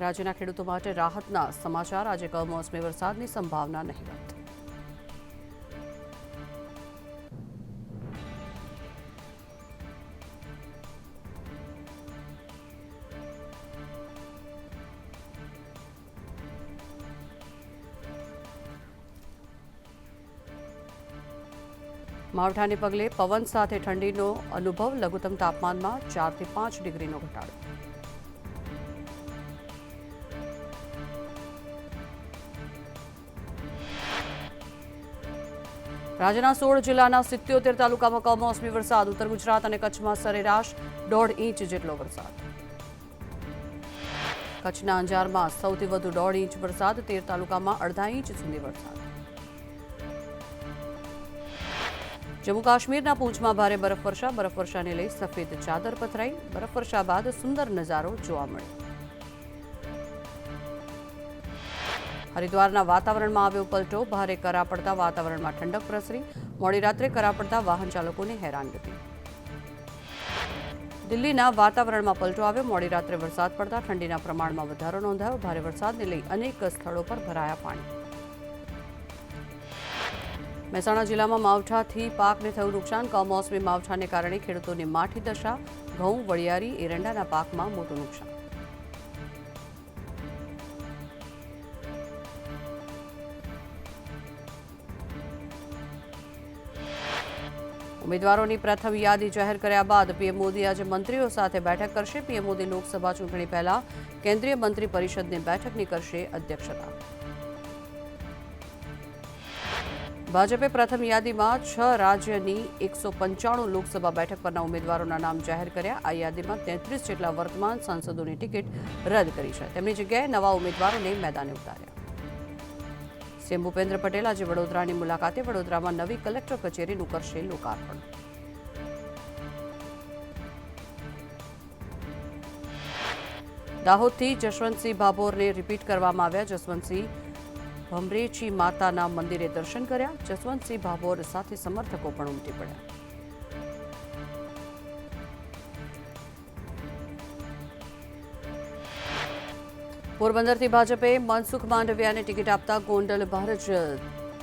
રાજ્યના ખેડૂતો માટે રાહતના સમાચાર. આજે કમોસમી વરસાદની સંભાવના નહિવત. માવઠાને પગલે પવન સાથે ઠંડીનો અનુભવ. લઘુત્તમ તાપમાનમાં 4 થી 5 ડિગ્રીનો ઘટાડો. રાજ્યના 16 જિલ્લાના 77 તાલુકામાં કમોસમી વરસાદ. ઉત્તર ગુજરાત અને કચ્છમાં સરેરાશ 1.5 ઇંચ જેટલો વરસાદ. કચ્છના અંજારમાં સૌથી વધુ 1.5 ઇંચ વરસાદ. 13 તાલુકામાં અડધા ઇંચ સુધી વરસાદ. જમ્મુ કાશ્મીરના પૂંછમાં ભારે બરફવર્ષા. બરફવર્ષાને લઈ સફેદ ચાદર પથરાઈ. બરફવર્ષા બાદ સુંદર નજારો જોવા મળ્યો. હરિદ્વારના વાતાવરણમાં આવ્યો પલટો. ભારે કરા પડતા વાતાવરણમાં ઠંડક પ્રસરી. મોડી રાત્રે કરા પડતા વાહન ચાલકોને હેરાનગતિ. દિલ્હીના વાતાવરણમાં પલટો આવ્યો. મોડી રાત્રે વરસાદ પડતા ઠંડીના પ્રમાણમાં વધારો નોંધાયો. ભારે વરસાદને લઈ અનેક સ્થળો પર ભરાયા પાણી. મહેસાણા જિલ્લામાં માવઠાથી પાકને થયું નુકસાન. કમોસમી માવઠાને કારણે ખેડૂતોની માઠી દશા. ઘઉં, વડિયારી, એરંડાના પાકમાં મોટું નુકસાન. ઉમેદવારોની પ્રથમ યાદી જાહેર કર્યા બાદ પીએમ મોદી આજે મંત્રીઓ સાથે બેઠક કરશે. પીએમ મોદી લોકસભા ચૂંટણી પહેલા કેન્દ્રીય મંત્રી પરિષદની બેઠકની કરશે અધ્યક્ષતા. ભાજપે પ્રથમ યાદીમાં 6 રાજ્યની 195 લોકસભા બેઠક પરના ઉમેદવારોના નામ જાહેર કર્યા. આ યાદીમાં 33 જેટલા વર્તમાન સાંસદોની ટિકિટ રદ કરી છે. તેમની જગ્યાએ નવા ઉમેદવારોને મેદાને ઉતાર્યા. સીએમ ભૂપેન્દ્ર પટેલ આજે વડોદરાની મુલાકાતે. વડોદરામાં નવી કલેક્ટર કચેરીનું કરશે લોકાર્પણ. દાહોદથી જશવંતસિંહ ભાભોરને રિપીટ કરવામાં આવ્યા. જસવંતસિંહ ભમરેચી માતાના મંદિરે દર્શન કર્યા. જસવંતસિંહ ભાભોર સાથે સમર્થકો પણ ઉમટી પડ્યા. પોરબંદરથી ભાજપે મનસુખ માંડવિયાને ટિકિટ આપતા ગોંડલ ભાજપ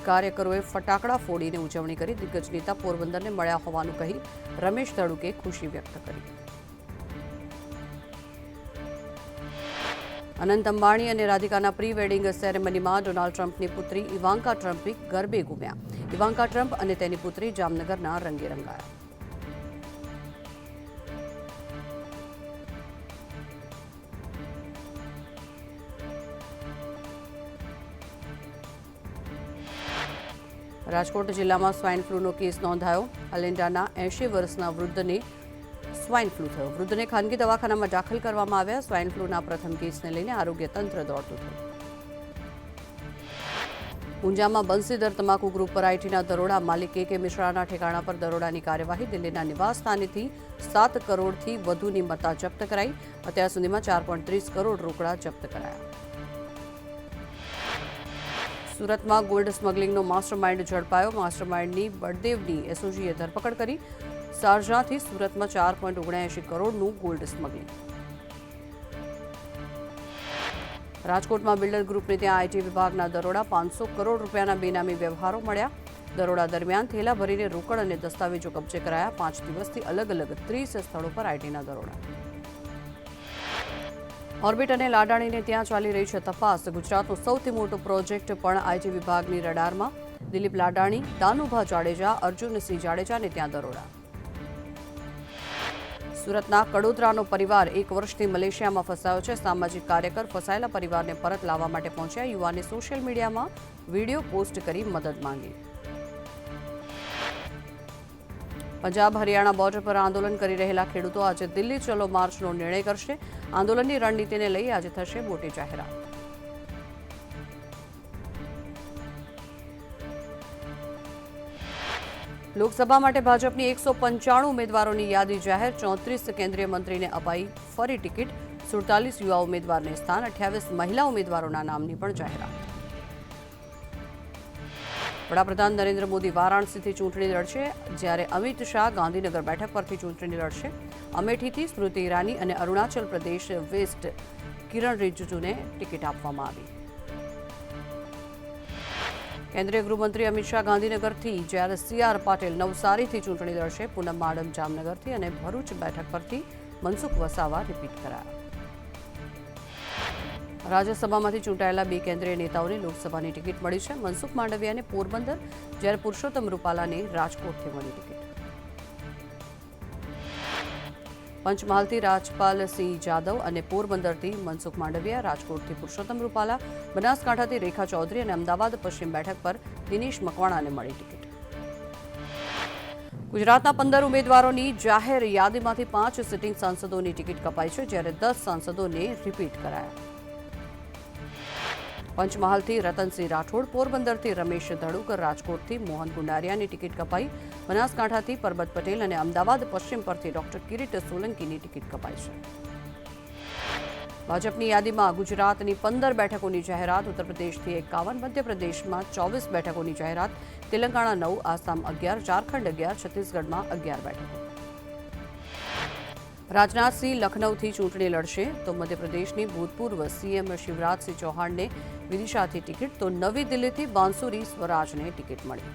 કાર્યકરોએ ફટાકડા ફોડીને ઉજવણી કરી. દિગ્ગજ નેતા પોરબંદરને મળ્યા હોવાનું કહી રમેશ ધડુકે ખુશી વ્યક્ત કરી. અનંત અંબાણી અને રાધિકાના પ્રી વેડિંગ સેરેમનીમાં ડોનાલ્ડ ટ્રમ્પની પુત્રી ઇવાન્કા ટ્રમ્પે ગરબે ઘૂમ્યા. ઇવાન્કા ટ્રમ્પ અને તેની પુત્રી જામનગરના રંગે રંગાયા. રાજકોટ જિલ્લામાં સ્વાઇન ફ્લૂનો કેસ નોંધાયો. અલેન્ડાના 80 વર્ષના વૃદ્ધને સ્વાઇન ફ્લૂ થયો. વૃદ્ધને ખાનગી દવાખાનામાં દાખલ કરવામાં આવ્યા. સ્વાઇન ફ્લૂના પ્રથમ કેસને લઈને આરોગ્ય તંત્ર દોડતું થયું. ઊંઝામાં બંસીધર તમાકુ ગ્રુપ પર આઈટીના દરોડા. માલિક કે મિશ્રાના ઠેકાણા પર દરોડાની કાર્યવાહી. દિલ્હીના નિવાસ સ્થાનેથી 7 કરોડથી વધુની મત્તા જપ્ત કરાઈ. અત્યાર સુધીમાં 4.30 કરોડ રોકડા જપ્ત કરાયા. સુરતમાં ગોલ્ડ સ્મગલિંગનો માસ્ટરમાઇન્ડ ઝડપાયો. માસ્ટરમાઇન્ડની બળદેવની એસઓજીએ ધરપકડ કરી. શારજાહથી સુરતમાં 4.79 કરોડનું ગોલ્ડ સ્મગલિંગ. રાજકોટમાં બિલ્ડર ગ્રુપને ત્યાં આઈટી વિભાગના દરોડા. 500 કરોડ રૂપિયાના બેનામી વ્યવહારો મળ્યા. દરોડા દરમિયાન થેલા ભરીને રોકડ અને દસ્તાવેજો કબજે કરાયા. 5 દિવસથી અલગ અલગ 30 સ્થળો પર આઈટીના દરોડા. ઓર્બિટ અને લાડાણીને ત્યાં ચાલી રહી છે તપાસ. ગુજરાતનો સૌથી મોટો પ્રોજેક્ટ પણ આઈટી વિભાગની રડારમાં. દિલીપ લાડાણી, દાનુભા જાડેજા, અર્જુનસિંહ જાડેજાને ત્યાં દરોડા. સુરતના કડોદરાનો પરિવાર 1 વર્ષથી મલેશિયામાં ફસાયો છે. સામાજિક કાર્યકર ફસાયેલા પરિવારને પરત લાવવા માટે પહોંચ્યા. યુવાને સોશિયલ મીડિયામાં વિડીયો પોસ્ટ કરી મદદ માંગી. પંજાબ હરિયાણા બોર્ડર પર આંદોલન કરી રહેલા ખેડૂતો આજે દિલ્હી ચલો માર્ચનો નિર્ણય કરશે. આંદોલનની રણનીતિને લઈ આજે થશે મોટી જાહેરાત. લોકસભા માટે ભાજપની 195 ઉમેદવારોની યાદી જાહેર. 34 કેન્દ્રીય મંત્રીને અપાઈ ફરી ટિકિટ. 47 યુવા ઉમેદવારને સ્થાન. 28 મહિલા ઉમેદવારોના નામની પણ જાહેરાત. વડાપ્રધાન નરેન્દ્ર મોદી વારાણસીથી ચૂંટણી લડશે. જ્યારે અમિત શાહ ગાંધીનગર બેઠક પરથી ચૂંટણી લડશે. અમેઠીથી સ્મૃતિ ઈરાની અને અરુણાચલ પ્રદેશ વેસ્ટ કિરણ રિજિજુને ટિકિટ આપવામાં આવી. કેન્દ્રીય ગૃહમંત્રી અમિત શાહ ગાંધીનગરથી, જ્યારે સી.આર. પાટીલ નવસારીથી ચૂંટણી લડશે. પૂનમ માડમ જામનગરથી અને ભરૂચ બેઠક પરથી મનસુખ વસાવા રિપીટ કરાયા. રાજ્યસભામાંથી ચૂંટાયેલા 2 કેન્દ્રીય નેતાઓને લોકસભાની ટિકિટ મળી છે. મનસુખ માંડવિયાને પોરબંદર, જ્યારે પુરુષોત્તમ રૂપાલાને રાજકોટથી મળી ટિકિટ. પંચમહાલથી રાજપાલસિંહ જાદવ અને પોરબંદરથી મનસુખ માંડવિયા, રાજકોટથી પુરુષોત્તમ રૂપાલા, બનાસકાંઠાથી રેખા ચૌધરી અને અમદાવાદ પશ્ચિમ બેઠક પર દિનેશ મકવાણાને મળી ટિકિટ. ગુજરાતના 15 ઉમેદવારોની જાહેર યાદીમાંથી 5 સિટિંગ સાંસદોની ટિકિટ કપાઈ છે, જ્યારે 10 સાંસદોને રિપીટ કરાયા. પંચમહાલથી રતનસિંહ રાઠોડ, પોરબંદરથી રમેશ ધડુકર, રાજકોટથી મોહન કુંડારિયાની ટિકિટ કપાઈ. બનાસકાંઠાથી પરબત પટેલ અને અમદાવાદ પશ્ચિમ પરથી ડોક્ટર કિરીટ સોલંકીની ટિકિટ કપાઈ છે. ભાજપની યાદીમાં ગુજરાતની 15 બેઠકોની જાહેરાત, ઉત્તર પ્રદેશથી 51, મધ્યપ્રદેશમાં 24 બેઠકોની જાહેરાત, તેલંગાણા 9, આસામ 11, ઝારખંડ 11, છત્તીસગઢમાં 11 બેઠકો. રાજનાથસિંહ લખનૌથી ચૂંટણી લડશે, તો મધ્યપ્રદેશની ભૂતપૂર્વ સીએમ શિવરાજસિંહ ચૌહાણને વિદિશાથી ટિકિટ, તો નવી દિલ્હીથી બાંસુરી સ્વરાજને ટિકિટ મળી.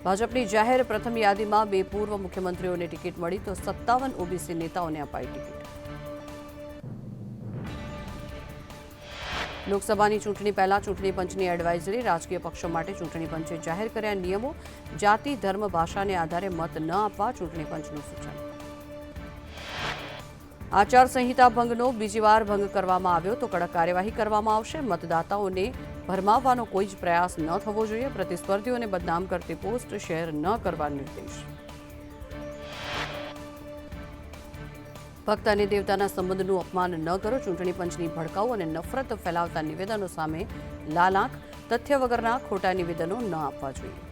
ભાજપની જાહેર પ્રથમ યાદીમાં 2 પૂર્વ મુખ્યમંત્રીઓને ટિકિટ મળી, તો 57 ઓબીસી નેતાઓને અપાઈ ટિકિટ. લોકસભાની ચૂંટણી પહેલા ચૂંટણી પંચની એડવાઇઝરી, રાજકીય પક્ષો માટે ચૂંટણી પંચે જાહેર કર્યા નિયમો, જાતિ, ધર્મ, ભાષાને આધારે મત ન આપવા ચૂંટણી પંચનું સૂચન. આચારસંહિતા ભંગનો બીજી વાર ભંગ કરવામાં આવ્યો તો કડક કાર્યવાહી કરવામાં આવશે. મતદાતાઓને ભરમાવવાનો કોઈ જ પ્રયાસ ન થવો જોઈએ. પ્રતિસ્પર્ધીઓને બદનામ કરતી પોસ્ટ શેર ન કરવા નિર્દેશ. ભક્ત અને દેવતાના સંબંધનું અપમાન ન કરો. ચૂંટણી પંચની ભડકાઉ અને નફરત ફેલાવતા નિવેદનો સામે લાલ આંખ. તથ્ય વગરના ખોટા નિવેદનો ન આપવા જોઈએ.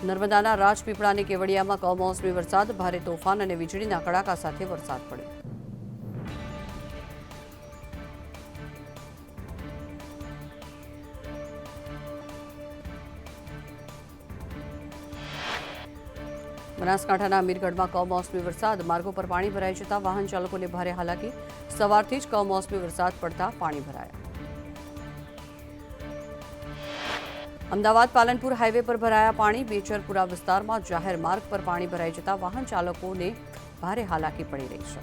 નર્મદાના રાજપીપળાની કેવડિયામાં કમોસમી વરસાદ, ભારે તોફાન અને વીજળીના કડાકા સાથે વરસાદ પડ્યો. બનાસકાંઠાના અમીરગઢમાં કમોસમી વરસાદ, માર્ગો પર પાણી ભરાઈ જતા વાહન ચાલકોને ભારે હાલાકી. સવારથી જ કમોસમી વરસાદ પડતા પાણી ભરાયા. અમદાવાદ પાલનપુર હાઈવે પર ભરાયા પાણી. બેચરપુરા વિસ્તારમાં જાહેર માર્ગ પર પાણી ભરાઈ જતા વાહન ચાલકોને ભારે હાલાકી પડી રહી છે.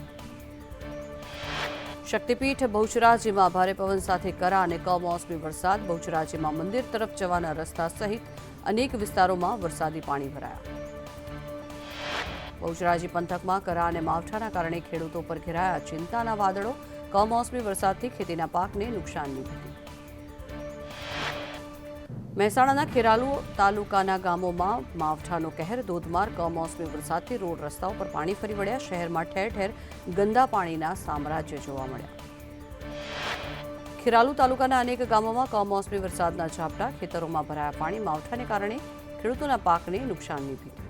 શક્તિપીઠ બહુચરાજીમાં ભારે પવન સાથે કરા અને કમોસમી વરસાદ. બહુચરાજીમાં મંદિર તરફ જવાના રસ્તા સહિત અનેક વિસ્તારોમાં વરસાદી પાણી ભરાયા. બહુચરાજી પંથકમાં કરા અને માવઠાના કારણે ખેડૂતો પર ઘેરાયા ચિંતાના વાદળો. કમોસમી વરસાદથી ખેતીના પાકને નુકસાનની ભીતિ. મહેસાણાના ખેરાલુ તાલુકાના ગામોમાં માવઠાનો કહેર. ધોધમાર કમોસમી વરસાદથી રોડ રસ્તાઓ પર પાણી ફરી વળ્યા. શહેરમાં ઠેર ઠેર ગંદા પાણીના સામ્રાજ્ય જોવા મળ્યા. ખેરાલુ તાલુકાના અનેક ગામોમાં કમોસમી વરસાદના ઝાપટા. ખેતરોમાં ભરાયા પાણી. માવઠાને કારણે ખેડૂતોના પાકને નુકસાનની ભીતિ.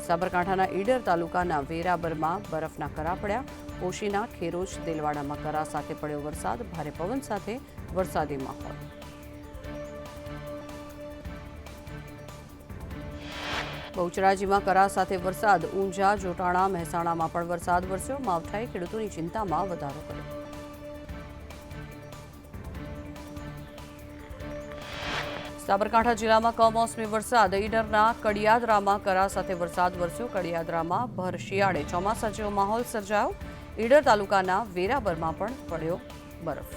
સાબરકાંઠાના ઈડર તાલુકાના વેરાબરમાં બરફના કરા પડ્યા. પોશીના ખેરોજ દેલવાડામાં કરા સાથે પડ્યો વરસાદ. ભારે પવન સાથે વરસાદી માહોલ. બહુચરાજીમાં કરા સાથે વરસાદ. ઊંઝા, જોટાણા, મહેસાણામાં પણ વરસાદ વરસ્યો. માવઠાએ ખેડૂતોની ચિંતામાં વધારો કર્યો. સાબરકાંઠા જિલ્લામાં કમોસમી વરસાદ. ઈડરના કડિયાદરામાં કરા સાથે વરસાદ વરસ્યો. કડિયાદરામાં ભર શિયાળે ચોમાસા જેવો માહોલ સર્જાયો. ઈડર તાલુકાના વેરાબરમાં પણ પડ્યો બરફ.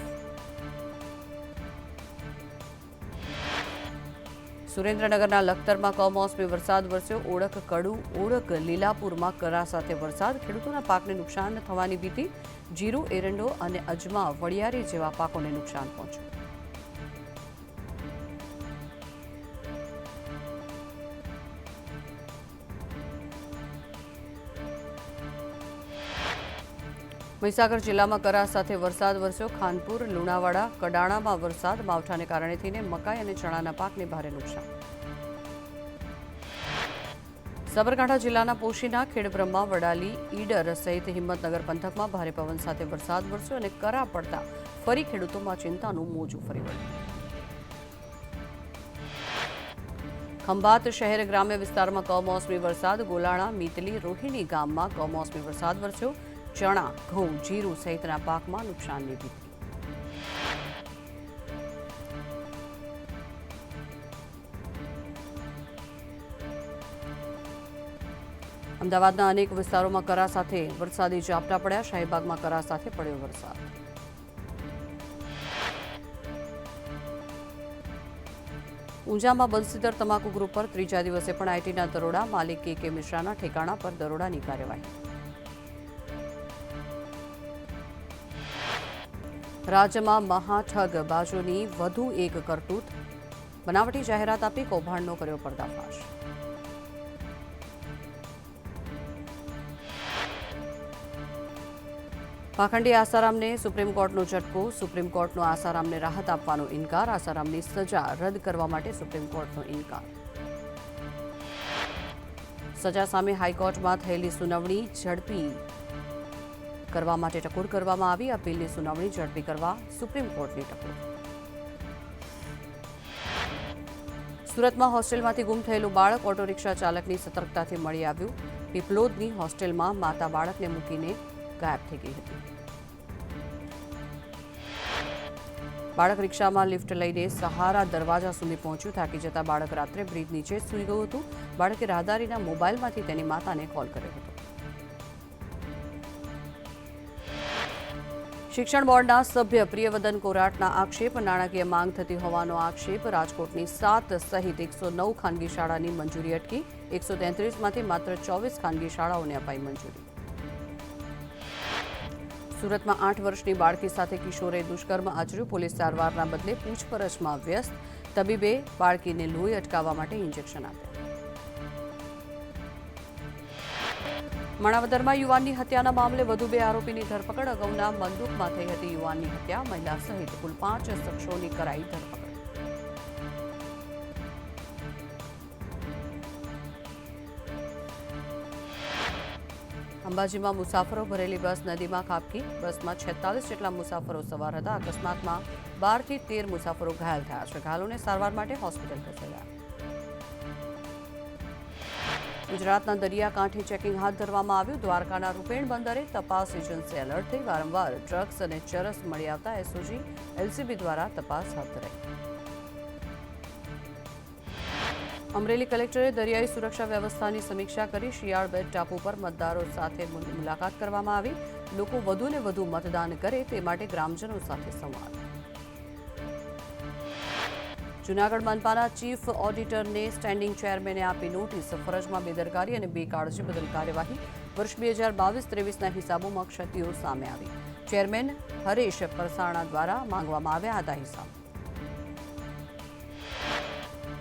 સુરેન્દ્રનગરના લખતરમાં કમોસમી વરસાદ વરસ્યો. ઓળખ, કડુ, ઓળખ, લીલાપુરમાં કરા સાથે વરસાદ. ખેડૂતોના પાકને નુકસાન થવાની ભીતિ. જીરું, એરંડો અને અજમા, વડિયારી જેવા પાકોને નુકસાન પહોંચ્યું. મહીસાગર જિલ્લામાં કરા સાથે વરસાદ વરસ્યો. ખાનપુર, લુણાવાડા, કડાણામાં વરસાદ. માવઠાને કારણે થઈને મકાઈ અને ચણાના પાકને ભારે નુકસાન. સાબરકાંઠા જિલ્લાના પોશીના, ખેડબ્રહ્મા, વડાલી, ઈડર સહિત હિંમતનગર પંથકમાં ભારે પવન સાથે વરસાદ વરસ્યો અને કરા પડતા ફરી ખેડૂતોમાં ચિંતાનું મોજું ફરી વળ્યું. ખંભાત શહેર ગ્રામ્ય વિસ્તારમાં કમોસમી વરસાદ. ગોલાણા, મીતલી, રોહિણી ગામમાં કમોસમી વરસાદ વરસ્યો. ચણા, ઘઉં, જીરું સહિતના પાકમાં નુકસાનની ભીતિ. અમદાવાદના અનેક વિસ્તારોમાં કરા સાથે વરસાદી ઝાપટા પડ્યા. શાહીબાગમાં કરા સાથે પડ્યો વરસાદ. ઊંઝામાં બંસીદર તમાકુ ગ્રુપ પર ત્રીજા દિવસે પણ આઈટીના દરોડા. માલિક કે મિશ્રાના ઠેકાણા પર દરોડાની કાર્યવાહી. રાજ્યમાં મહાઠગ બાજુની વધુ એક કરતૂત. બનાવટી જાહેરાત આપી કૌભાંડનો કર્યો પર્દાફાશ. પાખંડી આસારામને સુપ્રીમ કોર્ટનો ઝટકો. સુપ્રીમ કોર્ટનો આસારામને રાહત આપવાનો ઇનકાર. આસારામની સજા રદ કરવા માટે સુપ્રીમ કોર્ટનો ઇનકાર. સજા સામે હાઈકોર્ટમાં થયેલી સુનાવણી ઝડપી કરવા માટે ટકોર કરવામાં આવી. અપીલની સુનાવણી ઝડપી કરવા સુપ્રીમ કોર્ટની ટકોર. સુરતમાં હોસ્ટેલમાંથી ગુમ થયેલું બાળક ઓટો રિક્ષા ચાલકની સતર્કતાથી મળી આવ્યું. પીપલોદની હોસ્ટેલમાં માતા બાળકને મૂકીને ગાયબ થઈ ગઈ હતી. બાળક રિક્ષામાં લિફ્ટ લઈને સહારા દરવાજા સુધી પહોંચ્યું. થાકી જતા બાળક રાત્રે બ્રિજ નીચે સૂઈ ગયું હતું. બાળકે રાહદારીના મોબાઈલમાંથી તેની માતાને કોલ કર્યો હતો. શિક્ષણ બોર્ડના સભ્ય પ્રિયવદન કોરાટના આક્ષેપ. નાણાકીય માંગ થતી હોવાનો આક્ષેપ. રાજકોટની 7 સહિત 109 ખાનગી શાળાની મંજૂરી અટકી. 133માંથી માત્ર 24 ખાનગી શાળાઓને અપાઈ મંજૂરી. સુરતમાં 8 વર્ષની બાળકી સાથે કિશોરે દુષ્કર્મ આચર્યું. પોલીસ સારવારના બદલે પૂછપરછમાં વ્યસ્ત. તબીબે બાળકીને લોહી અટકાવવા માટે ઇન્જેક્શન આપ્યા. માણાવદરમાં યુવાનની હત્યાના મામલે વધુ 2 આરોપીની ધરપકડ. અગાઉના બંદૂકમાં થઈ હતી યુવાનની હત્યા. મહિલા સહિત કુલ 5 શખ્સોની કરાઈ ધરપકડ. અંબાજીમાં મુસાફરો ભરેલી બસ નદીમાં ખાબકી. બસમાં 46 જેટલા મુસાફરો સવાર હતા. અકસ્માતમાં 12 થી 13 મુસાફરો ઘાયલ થયા છે. ઘાયલોને સારવાર માટે હોસ્પિટલ ખસેડ્યા. ગુજરાતના દરિયાકાંઠે ચેકિંગ હાથ ધરવામાં આવ્યું. દ્વારકાના રૂપેણ બંદરે તપાસ એજન્સી એલર્ટ થઈ. વારંવાર ડ્રગ્સ અને ચરસ મળી આવતા એસઓજી એલસીબી દ્વારા તપાસ હાથ ધરાઈ. અમરેલી કલેક્ટરે દરિયાઈ સુરક્ષા વ્યવસ્થાની સમીક્ષા કરી. શિયાળ બેટ ટાપુ પર મતદારો સાથે મુલાકાત કરવામાં આવી. લોકો વધુને વધુ મતદાન કરે તે માટે ગ્રામજનો સાથે સંવાદ. જૂનાગઢ મનપાના ચીફ ઓડિટરને સ્ટેન્ડિંગ ચેરમેને આપી નોટિસ. ફરજમાં બેદરકારી અને બેકાળજી બદલ કાર્યવાહી. વર્ષ 2022-23ના હિસાબોમાં ક્ષતિઓ સામે આવી. ચેરમેન હરેશ પરસાણા દ્વારા માંગવામાં આવ્યા હતા હિસાબ.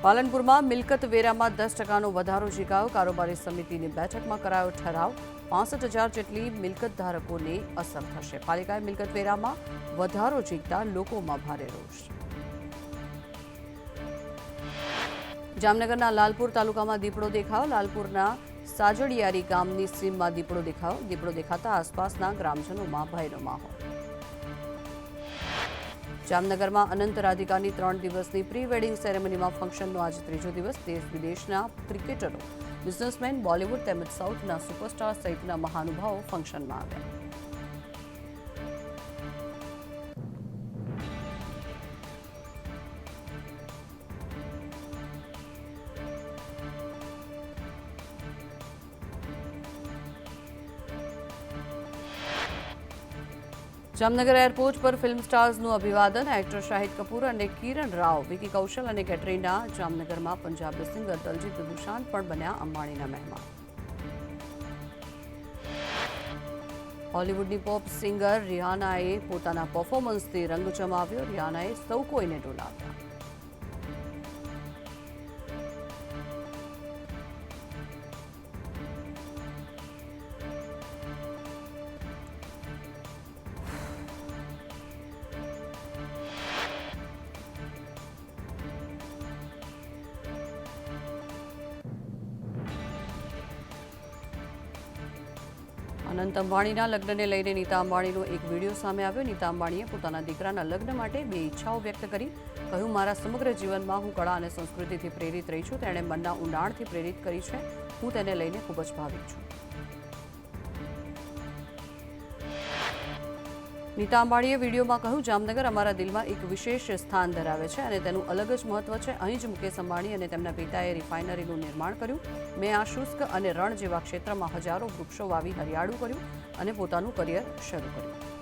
પાલનપુરમાં મિલકત વેરામાં 10%નો વધારો ઝીકાયો. કારોબારી સમિતિની બેઠકમાં કરાયો ઠરાવ. 65,000 જેટલી મિલકત ધારકોને અસર થશે. પાલિકાએ મિલકત વેરામાં વધારો ઝીકતા લોકોમાં ભારે રોષ. જામનગરના લાલપુર તાલુકામાં દીપડો દેખાયો. લાલપુરના સાજડિયારી ગામની સીમમાં દીપડો દેખાયો. દીપડો દેખાતા આસપાસના ગ્રામજનોમાં ભયનો માહોલ. જામનગરમાં અનંત રાધિકાની 3 દિવસની પ્રી વેડિંગ સેરેમનીમાં ફંક્શનનો આજે 3જો દિવસ. દેશ વિદેશના ક્રિકેટરો, બિઝનેસમેન, બોલિવૂડ તેમજ સાઉથના સુપરસ્ટાર સહિતના મહાનુભાવો ફંક્શનમાં આવ્યા. જામનગર એરપોર્ટ પર ફિલ્મ સ્ટાર્સનું અભિવાદન. એક્ટર શાહિદ કપૂર અને કિરણ રાવ, વિકી કૌશલ અને કેટરીના. જામનગરમાં પંજાબી સિંગર દલજીત દુસાંઝ પણ બન્યા અંબાણીના મહેમાન. હોલિવૂડની પોપ સિંગર રિહાનાએ પોતાના પરફોર્મન્સથી રંગ જમાવ્યો. રિહાનાએ સૌ કોઈને ડોલાવ્યા. અનંત અંબાણીના લગ્નને લઈને નીતા અંબાણીનો એક વિડીયો સામે આવ્યો. નીતા અંબાણીએ પોતાના દીકરાના લગ્ન માટે 2 ઈચ્છાઓ વ્યક્ત કરી. કહ્યું, મારા સમગ્ર જીવનમાં હું કળા અને સંસ્કૃતિથી પ્રેરિત રહી છું. તેણે મનના ઊંડાણથી પ્રેરિત કરી છે. હું તેને લઈને ખૂબ જ ભાવિક છું. નીતા અંબાણીએ વિડીયોમાં કહ્યું, જામનગર અમારા દિલમાં એક વિશેષ સ્થાન ધરાવે છે અને તેનું અલગ જ મહત્વ છે. અહીં જ મુકેશ અંબાણી અને તેમના પિતાએ રિફાઇનરીનું નિર્માણ કર્યું. મેં આ શુષ્ક અને રણ જેવા ક્ષેત્રમાં હજારો વૃક્ષો વાવી હરિયાળું કર્યું અને પોતાનું કરિયર શરૂ કર્યું.